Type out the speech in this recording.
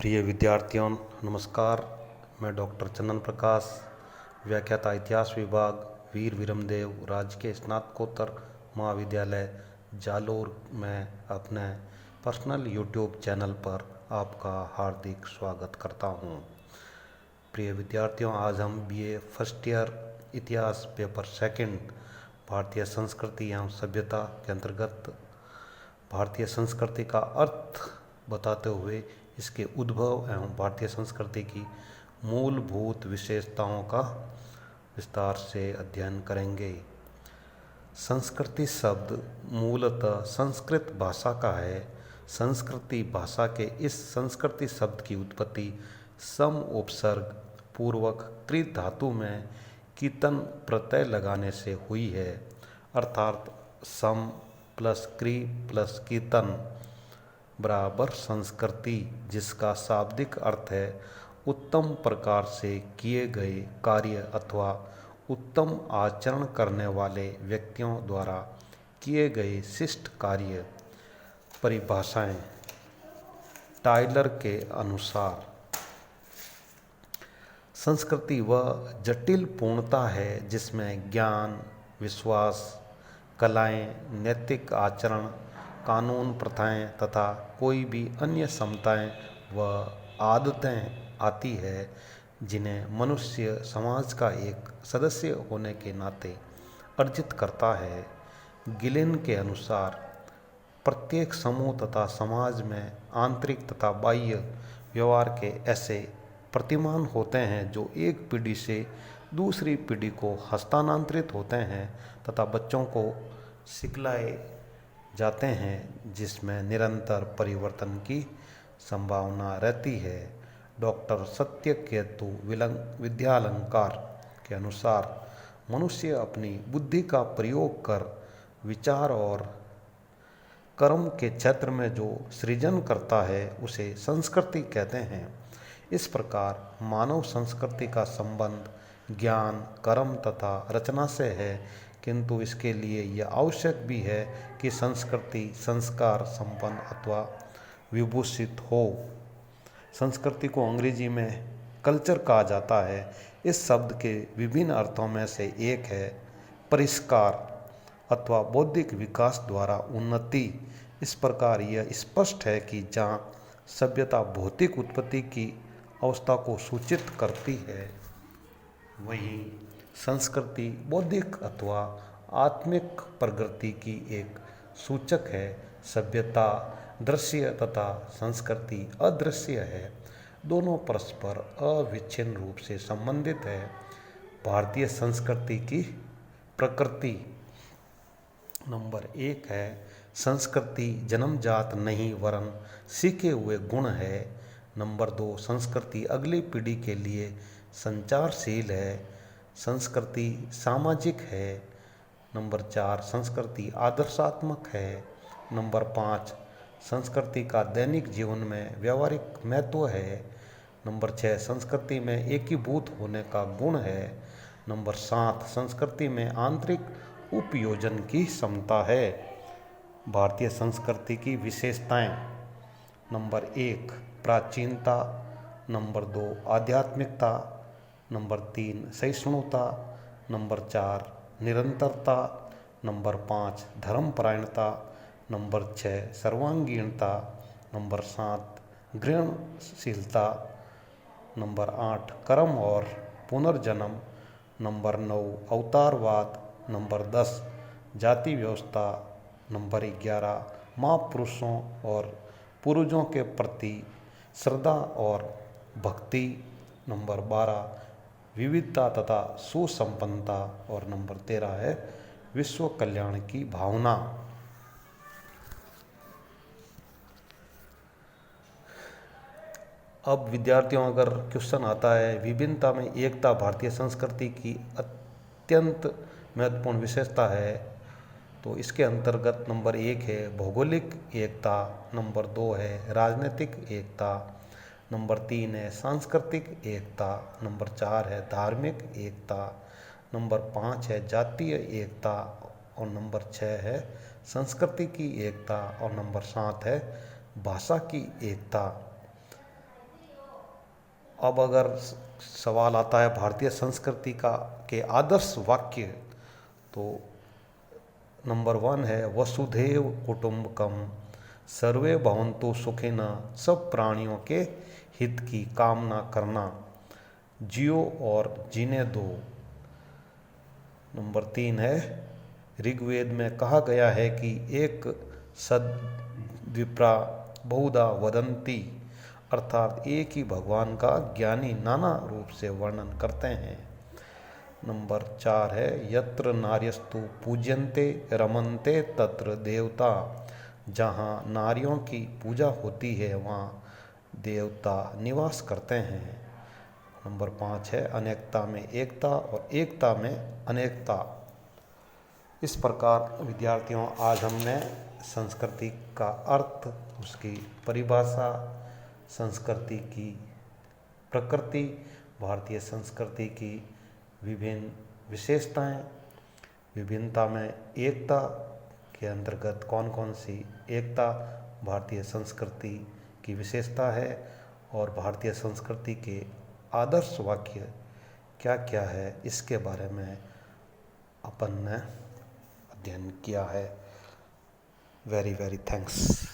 प्रिय विद्यार्थियों नमस्कार। मैं डॉक्टर चंदन प्रकाश, व्याख्याता इतिहास विभाग, वीर विरमदेव राजकीय स्नातकोत्तर महाविद्यालय जालोर में अपने पर्सनल यूट्यूब चैनल पर आपका हार्दिक स्वागत करता हूं। प्रिय विद्यार्थियों, आज हम बीए फर्स्ट ईयर इतिहास पेपर सेकंड भारतीय संस्कृति एवं सभ्यता के अंतर्गत भारतीय संस्कृति का अर्थ बताते हुए इसके उद्भव एवं भारतीय संस्कृति की मूलभूत विशेषताओं का विस्तार से अध्ययन करेंगे। संस्कृति शब्द मूलतः संस्कृत भाषा का है। संस्कृति भाषा के इस संस्कृति शब्द की उत्पत्ति सम उपसर्ग पूर्वक कृ धातु में कीतन प्रत्यय लगाने से हुई है, अर्थात सम प्लस क्री प्लस कीतन बराबर संस्कृति, जिसका शाब्दिक अर्थ है उत्तम प्रकार से किए गए कार्य अथवा उत्तम आचरण करने वाले व्यक्तियों द्वारा किए गए शिष्ट कार्य। परिभाषाएं टाइलर के अनुसार संस्कृति वह जटिल पूर्णता है जिसमें ज्ञान, विश्वास, कलाएं, नैतिक आचरण, कानून, प्रथाएं तथा कोई भी अन्य समताएं व आदतें आती है जिन्हें मनुष्य समाज का एक सदस्य होने के नाते अर्जित करता है। गिलिन के अनुसार प्रत्येक समूह तथा समाज में आंतरिक तथा बाह्य व्यवहार के ऐसे प्रतिमान होते हैं जो एक पीढ़ी से दूसरी पीढ़ी को हस्तांतरित होते हैं तथा बच्चों को सिखलाए जाते हैं, जिसमें निरंतर परिवर्तन की संभावना रहती है। डॉक्टर सत्यकेतु विद्यालंकार के अनुसार मनुष्य अपनी बुद्धि का प्रयोग कर विचार और कर्म के क्षेत्र में जो सृजन करता है उसे संस्कृति कहते हैं। इस प्रकार मानव संस्कृति का संबंध ज्ञान, कर्म तथा रचना से है, किंतु इसके लिए यह आवश्यक भी है कि संस्कृति संस्कार संपन्न अथवा विभूषित हो। संस्कृति को अंग्रेजी में कल्चर कहा जाता है। इस शब्द के विभिन्न अर्थों में से एक है परिष्कार अथवा बौद्धिक विकास द्वारा उन्नति। इस प्रकार यह स्पष्ट है कि जहाँ सभ्यता भौतिक उत्पत्ति की अवस्था को सूचित करती है, वहीं संस्कृति बौद्धिक अथवा आत्मिक प्रगति की एक सूचक है। सभ्यता दृश्य तथा संस्कृति अदृश्य है। दोनों परस्पर अविच्छिन्न रूप से संबंधित है। भारतीय संस्कृति की प्रकृति नंबर 1 है संस्कृति जन्मजात नहीं वरन सीखे हुए गुण है। नंबर 2 संस्कृति अगली पीढ़ी के लिए संचारशील है। संस्कृति सामाजिक है। नंबर 4 संस्कृति आदर्शात्मक है। नंबर 5 संस्कृति का दैनिक जीवन में व्यवहारिक महत्व है। नंबर 6 संस्कृति में एकीभूत होने का गुण है। नंबर 7 संस्कृति में आंतरिक उपयोजन की क्षमता है। भारतीय संस्कृति की विशेषताएं नंबर 1 प्राचीनता, नंबर 2 आध्यात्मिकता, नंबर 3 सहिष्णुता, नंबर 4 निरंतरता, नंबर 5 धर्मपरायणता, नंबर 6 सर्वांगीणता, नंबर 7 ग्रहणशीलता, नंबर 8 कर्म और पुनर्जन्म, नंबर 9 अवतारवाद, नंबर 10 जाति व्यवस्था, नंबर 11 महापुरुषों और पूर्वजों के प्रति श्रद्धा और भक्ति, नंबर 12 विविधता तथा सुसंपन्नता और नंबर 13 है विश्व कल्याण की भावना। अब विद्यार्थियों, अगर क्वेश्चन आता है विभिन्नता में एकता भारतीय संस्कृति की अत्यंत महत्वपूर्ण विशेषता है, तो इसके अंतर्गत नंबर 1 है भौगोलिक एकता, नंबर 2 है राजनीतिक एकता, नंबर 3 है सांस्कृतिक एकता, नंबर 4 है धार्मिक एकता, नंबर 5 है जातीय एकता और नंबर 6 है संस्कृति की एकता और नंबर 7 है भाषा की एकता। अब अगर सवाल आता है भारतीय संस्कृति का के आदर्श वाक्य, तो नंबर 1 है वसुधैव कुटुंबकम, सर्वे भवन्तु सुखिनः, सब प्राणियों के हित की कामना करना, जियो और जीने दो। नंबर 3 है ऋग्वेद में कहा गया है कि एक सद्विप्रा बहुधा वदन्ति, अर्थात एक ही भगवान का ज्ञानी नाना रूप से वर्णन करते हैं। नंबर 4 है यत्र नार्यस्तु पूज्यन्ते रमन्ते तत्र देवता, जहाँ नारियों की पूजा होती है वहाँ देवता निवास करते हैं। नंबर 5 है अनेकता में एकता और एकता में अनेकता। इस प्रकार विद्यार्थियों, आज हमने संस्कृति का अर्थ, उसकी परिभाषा, संस्कृति की प्रकृति, भारतीय संस्कृति की विभिन्न विशेषताएं, विभिन्नता में एकता के अंतर्गत कौन कौन सी एकता भारतीय संस्कृति की विशेषता है, और भारतीय संस्कृति के आदर्श वाक्य क्या क्या है, इसके बारे में अपन ने अध्ययन किया है। Very very thanks.